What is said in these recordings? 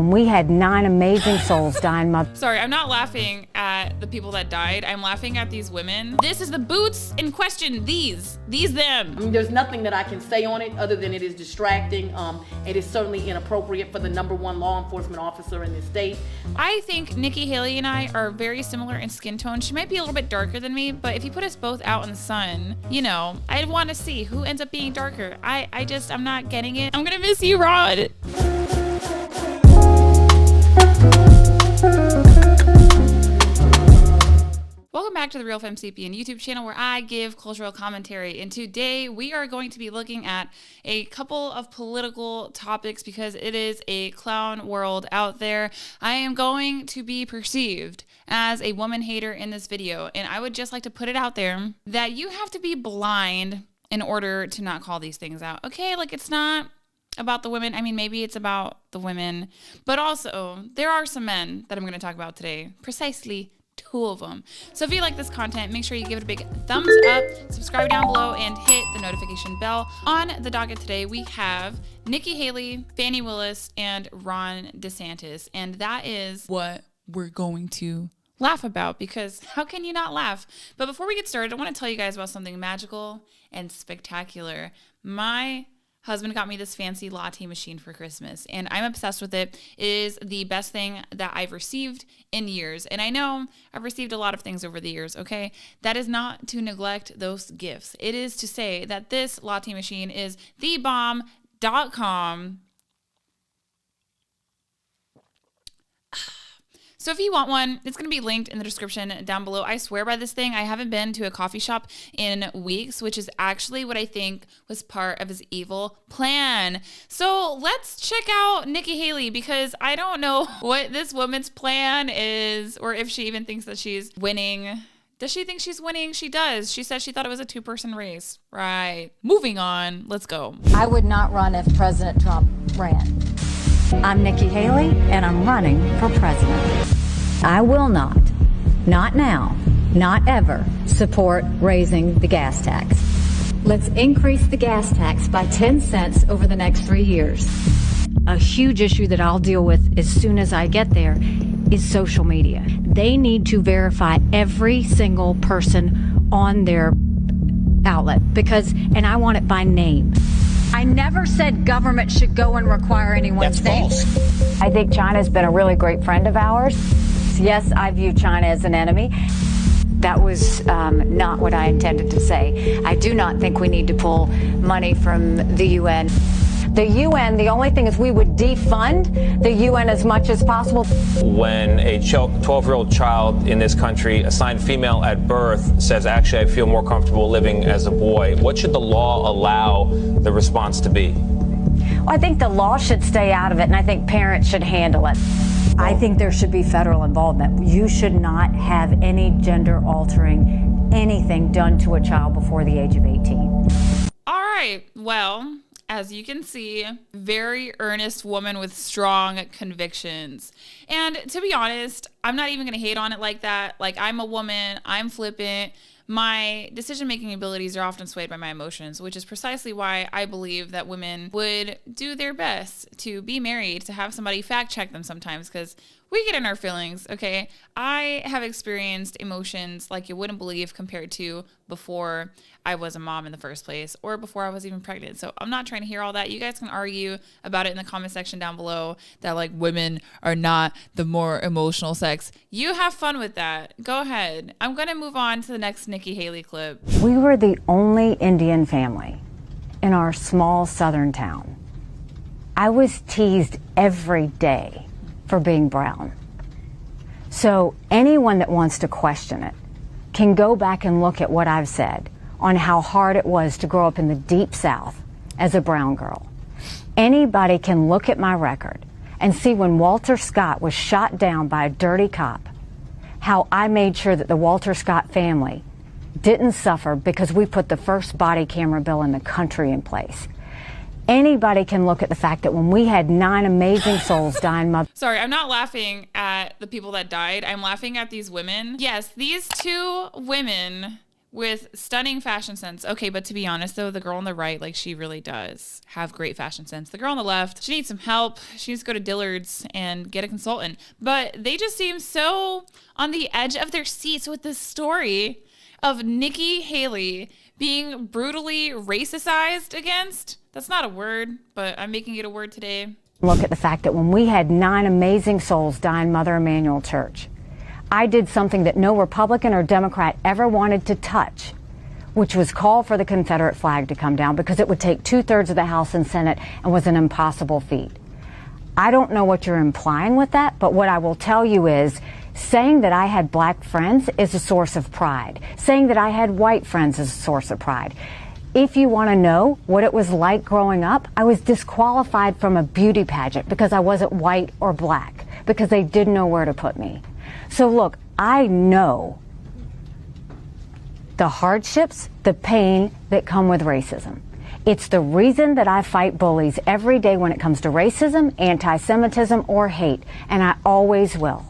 when we had 9 amazing souls die in my... Sorry, I'm not laughing at the people that died. I'm laughing at these women. This is the boots in question. These them. I mean, there's nothing that I can say on it other than it is distracting. It is certainly inappropriate for the #1 law enforcement officer in this state. I think Nikki Haley and I are very similar in skin tone. She might be a little bit darker than me, but if you put us both out in the sun, you know, I'd want to see who ends up being darker. I'm not getting it. I'm gonna miss you, Rod. Welcome back to the Real Femcast YouTube channel, where I give cultural commentary. And today we are going to be looking at a couple of political topics because it is a clown world out there. I am going to be perceived as a woman hater in this video, and I would just like to put it out there that you have to be blind in order to not call these things out. Okay, like, it's not about the women. I mean, maybe it's about the women, but also there are some men that I'm going to talk about today, precisely 2 of them. So if you like this content, make sure you give it a big thumbs up, subscribe down below, and hit the notification bell. On the docket today, we have Nikki Haley, Fani Willis, and Ron Desantis, and that is what we're going to laugh about, because how can you not laugh? But before we get started, I want to tell you guys about something magical and spectacular. My husband got me this fancy latte machine for Christmas, and I'm obsessed with it. It is the best thing that I've received in years. And I know I've received a lot of things over the years, okay? That is not to neglect those gifts. It is to say that this latte machine is thebomb.com. So if you want one, it's going to be linked in the description down below. I swear by this thing. I haven't been to a coffee shop in weeks, which is actually what I think was part of his evil plan. So let's check out Nikki Haley, because I don't know what this woman's plan is, or if she even thinks that she's winning. Does she think she's winning? She does. She said she thought it was a 2-person race. Right. Moving on. Let's go. I would not run if President Trump ran. I'm Nikki Haley, and I'm running for president. I will not now, not ever, support raising the gas tax. Let's increase the gas tax by 10 cents over the next 3 years. A huge issue that I'll deal with as soon as I get there is social media. They need to verify every single person on their outlet, and I want it by name. I never said government should go and require anyone's name. That's false. I think China's been a really great friend of ours. Yes, I view China as an enemy. That was not what I intended to say. I do not think we need to pull money from the UN. The UN, the only thing is we would defund the UN as much as possible. When a 12-year-old child in this country assigned female at birth says, actually, I feel more comfortable living as a boy, what should the law allow the response to be? Well, I think the law should stay out of it, and I think parents should handle it. I think there should be federal involvement. You should not have any gender-altering anything done to a child before the age of 18. All right, well, as you can see, very earnest woman with strong convictions. And to be honest, I'm not even going to hate on it like that. Like, I'm a woman, I'm flippant. My decision-making abilities are often swayed by my emotions, which is precisely why I believe that women would do their best to be married, to have somebody fact-check them sometimes, because we get in our feelings, okay? I have experienced emotions like you wouldn't believe compared to before I was a mom in the first place, or before I was even pregnant. So I'm not trying to hear all that. You guys can argue about it in the comment section down below, that like women are not the more emotional sex. You have fun with that. Go ahead. I'm going to move on to the next Nikki Haley clip. We were the only Indian family in our small southern town. I was teased every day for being brown. So anyone that wants to question it can go back and look at what I've said on how hard it was to grow up in the deep South as a brown girl. Anybody can look at my record and see when Walter Scott was shot down by a dirty cop, how I made sure that the Walter Scott family didn't suffer because we put the first body camera bill in the country in place. Anybody can look at the fact that when we had 9 amazing souls die in my... Sorry, I'm not laughing at the people that died. I'm laughing at these women. Yes, these 2 women with stunning fashion sense. Okay, but to be honest though, the girl on the right, like, she really does have great fashion sense. The girl on the left, she needs some help. She needs to go to Dillard's and get a consultant. But they just seem so on the edge of their seats with this story of Nikki Haley being brutally racistized against. That's not a word, but I'm making it a word today. Look at the fact that when we had 9 amazing souls die in Mother Emanuel Church, I did something that no Republican or Democrat ever wanted to touch, which was call for the Confederate flag to come down, because it would take 2/3 of the House and Senate and was an impossible feat. I don't know what you're implying with that, but what I will tell you is saying that I had black friends is a source of pride. Saying that I had white friends is a source of pride. If you want to know what it was like growing up, I was disqualified from a beauty pageant because I wasn't white or black, because they didn't know where to put me. So look, I know the hardships, the pain that come with racism. It's the reason that I fight bullies every day when it comes to racism, anti-Semitism, or hate, and I always will.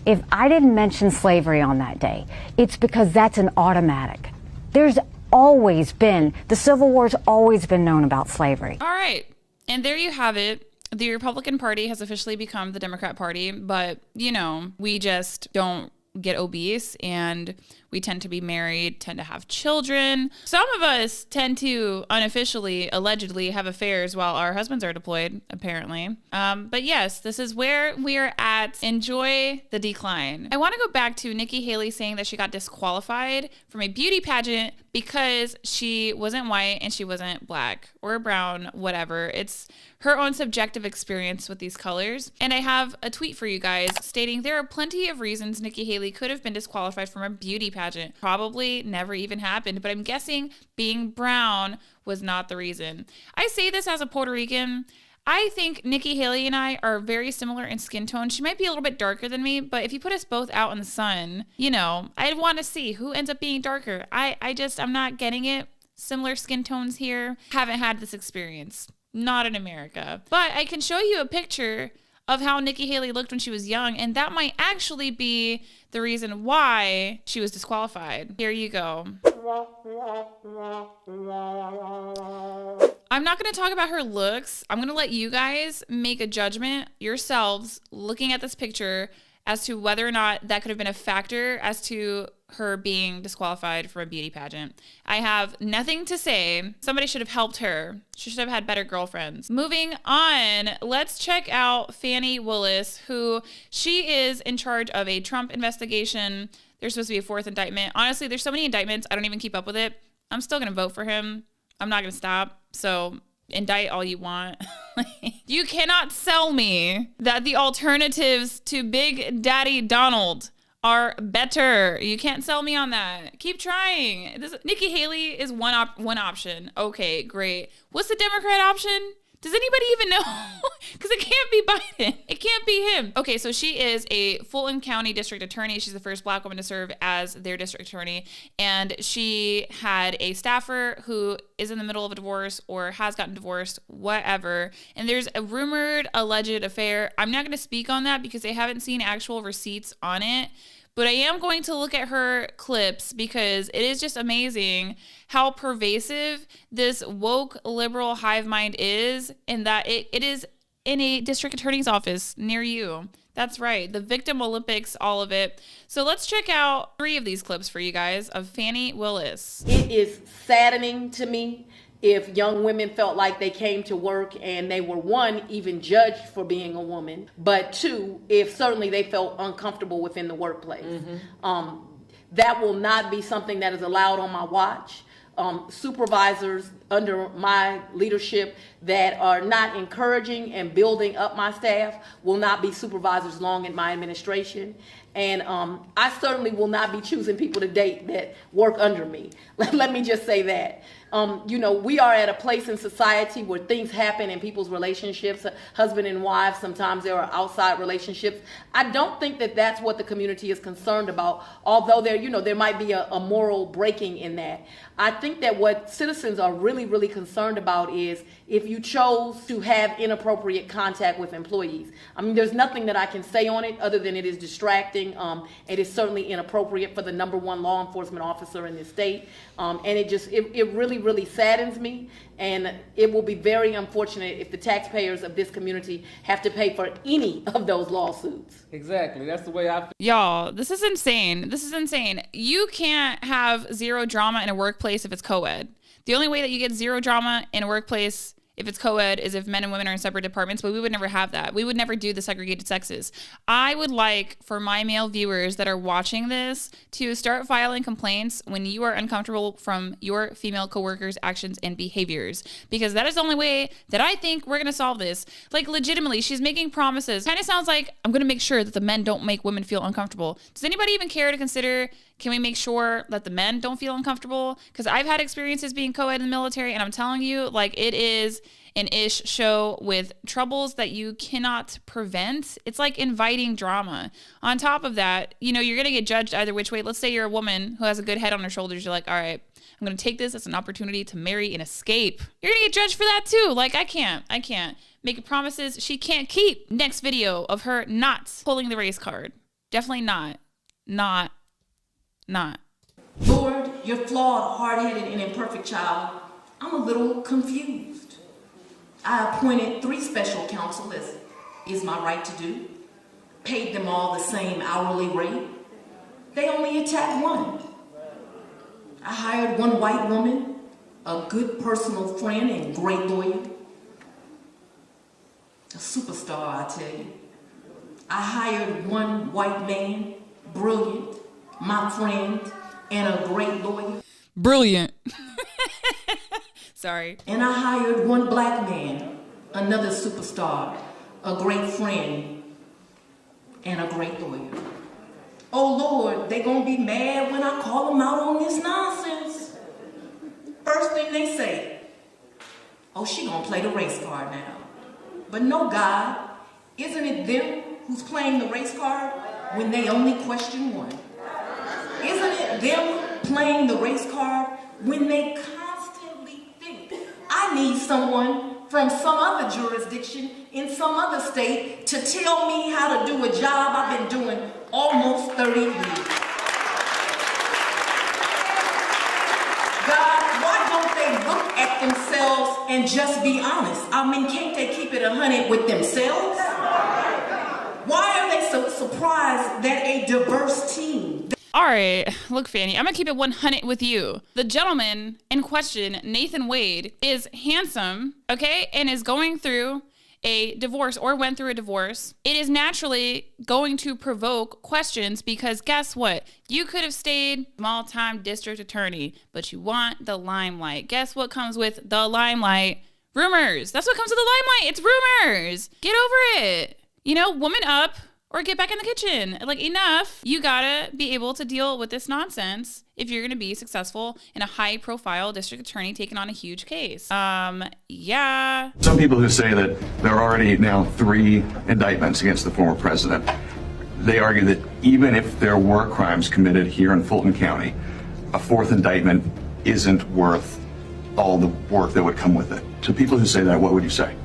If I didn't mention slavery on that day, it's because that's an automatic. There's always been, the Civil War's always been known about slavery. All right, and there you have it. The Republican Party has officially become the Democrat Party, but, you know, we just don't get obese, and we tend to be married, tend to have children. Some of us tend to unofficially, allegedly, have affairs while our husbands are deployed, apparently. But yes, this is where we are at. Enjoy the decline. I want to go back to Nikki Haley saying that she got disqualified from a beauty pageant because she wasn't white and she wasn't black or brown, whatever. It's her own subjective experience with these colors. And I have a tweet for you guys stating there are plenty of reasons Nikki Haley could have been disqualified from a beauty pageant. Probably never even happened, but I'm guessing being brown was not the reason. I say this as a Puerto Rican. I think Nikki Haley and I are very similar in skin tone. She might be a little bit darker than me, but if you put us both out in the sun, you know, I'd want to see who ends up being darker. I'm not getting it. Similar skin tones here. Haven't had this experience. Not in America. But I can show you a picture of how Nikki Haley looked when she was young, and that might actually be the reason why she was disqualified. Here you go. I'm not going to talk about her looks. I'm going to let you guys make a judgment yourselves looking at this picture as to whether or not that could have been a factor as to her being disqualified from a beauty pageant. I have nothing to say. Somebody should have helped her. She should have had better girlfriends. Moving on, let's check out Fani Willis, who she is in charge of a Trump investigation. There's supposed to be a 4th indictment. Honestly, there's so many indictments, I don't even keep up with it. I'm still going to vote for him. I'm not going to stop. So indict all you want. You cannot sell me that the alternatives to Big Daddy Donald are better. You can't sell me on that. Keep trying. Nikki Haley is one option. Okay, great. What's the Democrat option? Does anybody even know? Because it can't be Biden. It can't be him. Okay, so she is a Fulton County District Attorney. She's the first black woman to serve as their district attorney. And she had a staffer who is in the middle of a divorce or has gotten divorced, whatever. And there's a rumored, alleged affair. I'm not going to speak on that because I haven't seen actual receipts on it. But I am going to look at her clips because it is just amazing how pervasive this woke liberal hive mind is, and that it is in a district attorney's office near you. That's right. The Victim Olympics, all of it. So let's check out 3 of these clips for you guys of Fani Willis. It is saddening to me if young women felt like they came to work and they were, 1, even judged for being a woman, but 2, if certainly they felt uncomfortable within the workplace. That will not be something that is allowed on my watch. Supervisors under my leadership that are not encouraging and building up my staff will not be supervisors long in my administration. And I certainly will not be choosing people to date that work under me. Let me just say that. You know, we are at a place in society where things happen in people's relationships, husband and wife. Sometimes there are outside relationships. I don't think that that's what the community is concerned about, although there might be a moral breaking in that. I think that what citizens are really, really concerned about is if you chose to have inappropriate contact with employees. I mean, there's nothing that I can say on it other than it is distracting. It is certainly inappropriate for the #1 law enforcement officer in this state. And it really, really saddens me. And it will be very unfortunate if the taxpayers of this community have to pay for any of those lawsuits. Exactly. That's the way I feel. Y'all, this is insane. This is insane. You can't have zero drama in a workplace if it's co-ed. The only way that you get zero drama in a workplace if it's co-ed is if men and women are in separate departments, but we would never have that. We would never do the segregated sexes. I would like for my male viewers that are watching this to start filing complaints when you are uncomfortable from your female coworkers' actions and behaviors, because that is the only way that I think we're going to solve this. Like, legitimately, she's making promises. Kind of sounds like, I'm going to make sure that the men don't make women feel uncomfortable. Does anybody even care to consider, can we make sure that the men don't feel uncomfortable? Because I've had experiences being co-ed in the military, and I'm telling you, like, it is an ish show with troubles that you cannot prevent. It's like inviting drama. On top of that, you know, you're going to get judged either which way. Let's say you're a woman who has a good head on her shoulders. You're like, all right, I'm going to take this as an opportunity to marry and escape. You're going to get judged for that too. Like, I can't make promises she can't keep. Next video of her not pulling the race card. Definitely not. Lord, you're flawed, hard-headed, and imperfect child. I'm a little confused. I appointed 3 special counsel, as is my right to do. Paid them all the same hourly rate. They only attacked one. I hired one white woman, a good personal friend and great lawyer. A superstar, I tell you. I hired one white man, brilliant, my friend, and a great lawyer. Brilliant. Sorry. And I hired one black man, another superstar, a great friend, and a great lawyer. Oh Lord, they gonna be mad when I call them out on this nonsense. First thing they say, oh, she gonna play the race card now. But no, God, isn't it them who's playing the race card when they only question one? Isn't it them playing the race card when they constantly think, I need someone from some other jurisdiction in some other state to tell me how to do a job I've been doing almost 30 years. God, why don't they look at themselves and just be honest? I mean, can't they keep it 100 with themselves? Why are they so surprised that a diverse team... All right, look, Fani, I'm gonna keep it 100 with you. The gentleman in question, Nathan Wade, is handsome, okay, and is going through a divorce or went through a divorce. It is naturally going to provoke questions because guess what? You could have stayed small-time district attorney, but you want the limelight. Guess what comes with the limelight? Rumors. That's what comes with the limelight. It's rumors. Get over it. You know, woman up. Or get back in the kitchen. Like, enough. You gotta be able to deal with this nonsense if you're gonna be successful in a high-profile district attorney taking on a huge case. Yeah. Some people who say that there are already now 3 indictments against the former president, they argue that even if there were crimes committed here in Fulton County, a 4th indictment isn't worth all the work that would come with it. To people who say that, what would you say?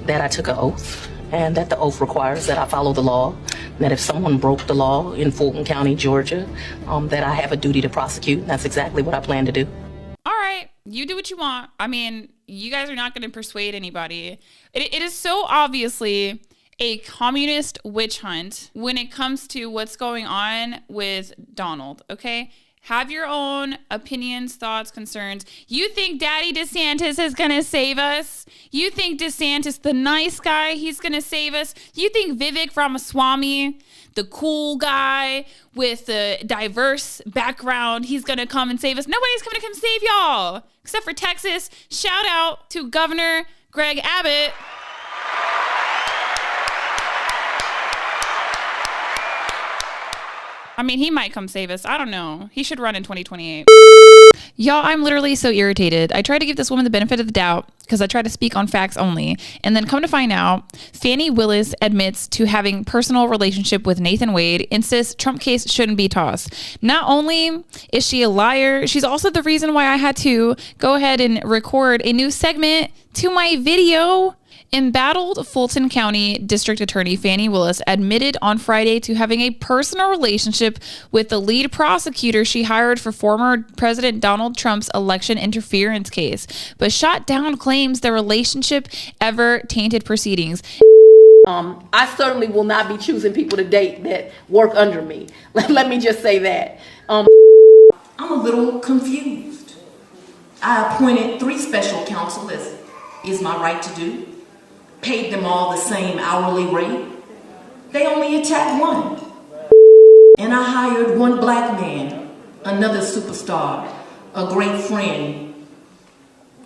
That I took an oath. And that the oath requires that I follow the law, that if someone broke the law in Fulton County, Georgia, that I have a duty to prosecute. And that's exactly what I plan to do. All right, you do what you want. I mean, you guys are not going to persuade anybody. It is so obviously a communist witch hunt when it comes to what's going on with Donald, okay? Have your own opinions, thoughts, concerns. You think Daddy Desantis is going to save us? You think Desantis, the nice guy, he's going to save us? You think Vivek Ramaswamy, the cool guy with the diverse background, he's going to come and save us? Nobody's coming to come save y'all, except for Texas. Shout out to Governor Greg Abbott. I mean, he might come save us. I don't know. He should run in 2028. Y'all, I'm literally so irritated. I try to give this woman the benefit of the doubt because I try to speak on facts only. And then come to find out, Fani Willis admits to having personal relationship with Nathan Wade, insists Trump case shouldn't be tossed. Not only is she a liar, she's also the reason why I had to go ahead and record a new segment to my video. Embattled Fulton County District Attorney Fani Willis admitted on Friday to having a personal relationship with the lead prosecutor she hired for former President Donald Trump's election interference case, but shot down claims the relationship ever tainted proceedings. I certainly will not be choosing people to date that work under me. Let me just say that. I'm a little confused. I appointed 3 special counsel, as is my right to do. Paid them all the same hourly rate. They only attacked one. And I hired one black man, another superstar, a great friend,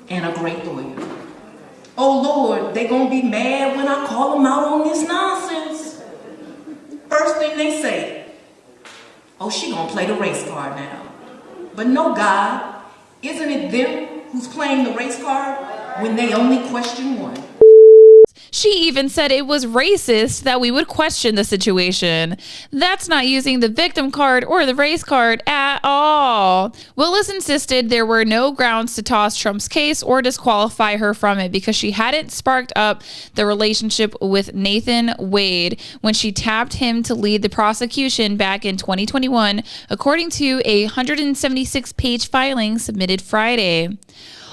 and a great lawyer. Oh Lord, they gonna be mad when I call them out on this nonsense. First thing they say, oh, she gonna play the race card now. But no, God, isn't it them who's playing the race card when they only question one? She even said it was racist that we would question the situation. That's not using the victim card or the race card at all. Willis insisted there were no grounds to toss Trump's case or disqualify her from it because she hadn't sparked up the relationship with Nathan Wade when she tapped him to lead the prosecution back in 2021, according to a 176-page filing submitted Friday.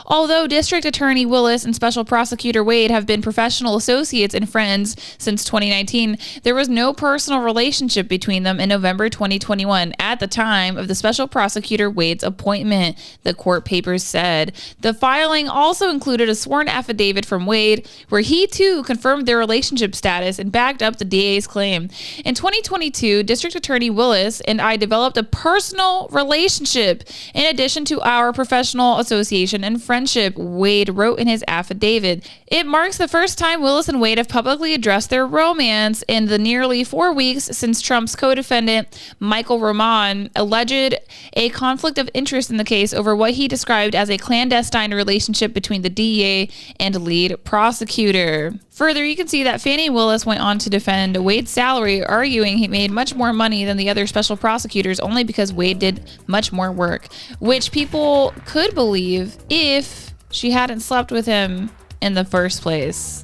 Although District Attorney Willis and Special Prosecutor Wade have been professional associates and friends since 2019, there was no personal relationship between them in November 2021 at the time of the Special Prosecutor Wade's appointment, the court papers said. The filing also included a sworn affidavit from Wade where he too confirmed their relationship status and backed up the DA's claim. In 2022, District Attorney Willis and I developed a personal relationship in addition to our professional association and friendship, Wade wrote in his affidavit. It marks the first time Willis and Wade have publicly addressed their romance in the nearly 4 weeks since Trump's co-defendant, Michael Roman, alleged a conflict of interest in the case over what he described as a clandestine relationship between the DEA and lead prosecutor. Further, you can see that Fani Willis went on to defend Wade's salary, arguing he made much more money than the other special prosecutors only because Wade did much more work, which people could believe if she hadn't slept with him in the first place.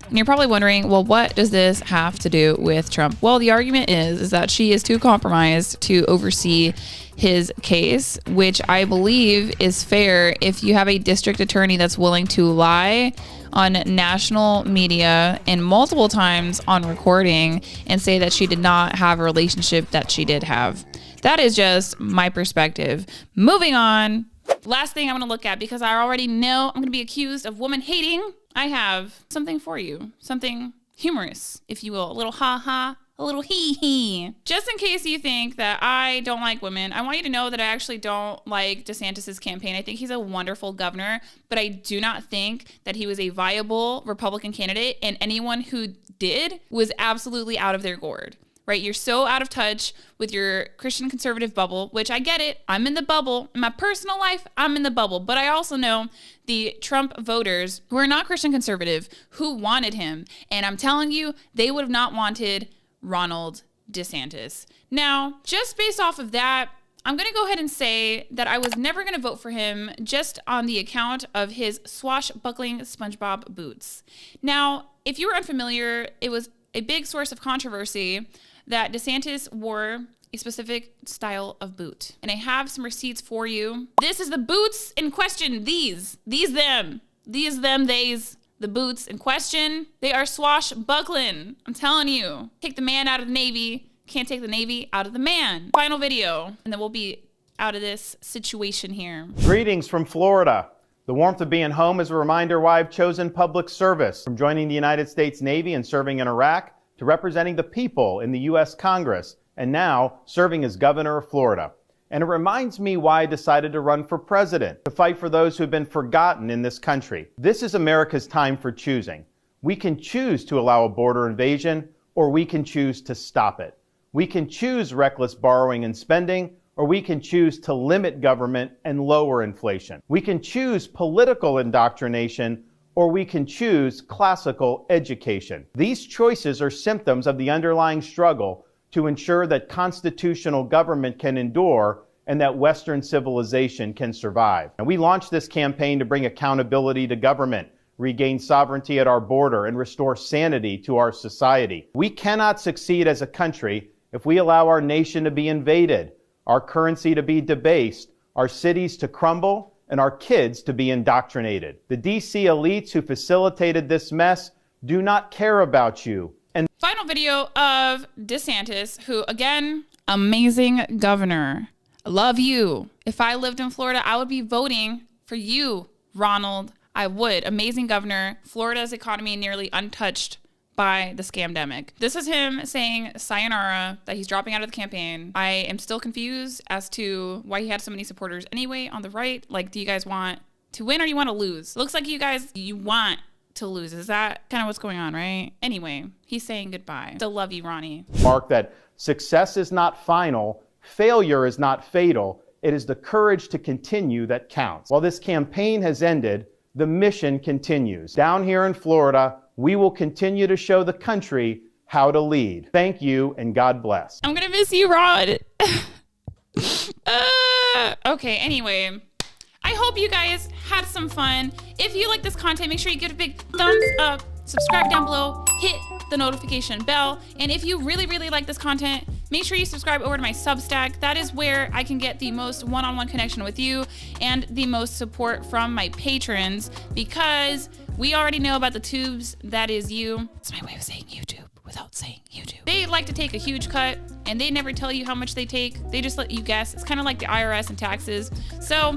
And you're probably wondering, well, what does this have to do with Trump? Well, the argument is that she is too compromised to oversee his case, which I believe is fair if you have a district attorney that's willing to lie on national media and multiple times on recording and say that she did not have a relationship that she did have. That is just my perspective. Moving on. Last thing I'm going to look at, because I already know I'm going to be accused of woman hating, I have something for you. Something humorous, if you will. A little ha-ha, a little hee-hee. Just in case you think that I don't like women, I want you to know that I actually don't like Desantis' campaign. I think he's a wonderful governor, but I do not think that he was a viable Republican candidate, and anyone who did was absolutely out of their gourd. Right? You're so out of touch with your Christian conservative bubble, which I get it. I'm in the bubble. In my personal life, I'm in the bubble. But I also know the Trump voters who are not Christian conservative who wanted him. And I'm telling you, they would have not wanted Ronald DeSantis. Now, just based off of that, I'm going to go ahead and say that I was never going to vote for him just on the account of his swashbuckling SpongeBob boots. Now, if you were unfamiliar, it was a big source of controversy that DeSantis wore a specific style of boot. And I have some receipts for you. This is the boots in question. These, them, theys, the boots in question. They are swashbuckling. I'm telling you, take the man out of the Navy, can't take the Navy out of the man. Final video, and then we'll be out of this situation here. Greetings from Florida. The warmth of being home is a reminder why I've chosen public service, from joining the United States Navy and serving in Iraq to representing the people in the U.S. Congress, and now serving as governor of Florida. And it reminds me why I decided to run for president, to fight for those who have been forgotten in this country. This is America's time for choosing. We can choose to allow a border invasion, or we can choose to stop it. We can choose reckless borrowing and spending, or we can choose to limit government and lower inflation. We can choose political indoctrination, or we can choose classical education. These choices are symptoms of the underlying struggle to ensure that constitutional government can endure and that Western civilization can survive. And we launched this campaign to bring accountability to government, regain sovereignty at our border, and restore sanity to our society. We cannot succeed as a country if we allow our nation to be invaded, our currency to be debased, our cities to crumble, and our kids to be indoctrinated. The DC elites who facilitated this mess do not care about you. And final video of Desantis, who, again, amazing governor. Love you. If I lived in Florida, I would be voting for you, Ronald. I would. Amazing governor. Florida's economy nearly untouched by the scamdemic. This is him saying sayonara, that he's dropping out of the campaign. I am still confused as to why he had so many supporters anyway on the right. Like, do you guys want to win or do you want to lose? Looks like you want to lose. Is that kind of what's going on, right? Anyway, he's saying goodbye. Still love you, Ronnie. Mark that success is not final, failure is not fatal. It is the courage to continue that counts. While this campaign has ended, the mission continues. Down here in Florida, we will continue to show the country how to lead. Thank you and God bless. I'm gonna miss you, Rod. Okay, anyway. I hope you guys had some fun. If you like this content, make sure you give it a big thumbs up, subscribe down below, hit the notification bell. And if you really, really like this content, make sure you subscribe over to my Substack. That is where I can get the most one-on-one connection with you and the most support from my patrons, because we already know about the tubes that is you. It's my way of saying YouTube without saying YouTube. They like to take a huge cut and they never tell you how much they take. They just let you guess. It's kind of like the IRS and taxes. So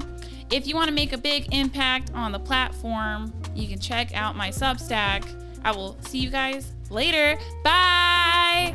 if you want to make a big impact on the platform, you can check out my Substack. I will see you guys later. Bye.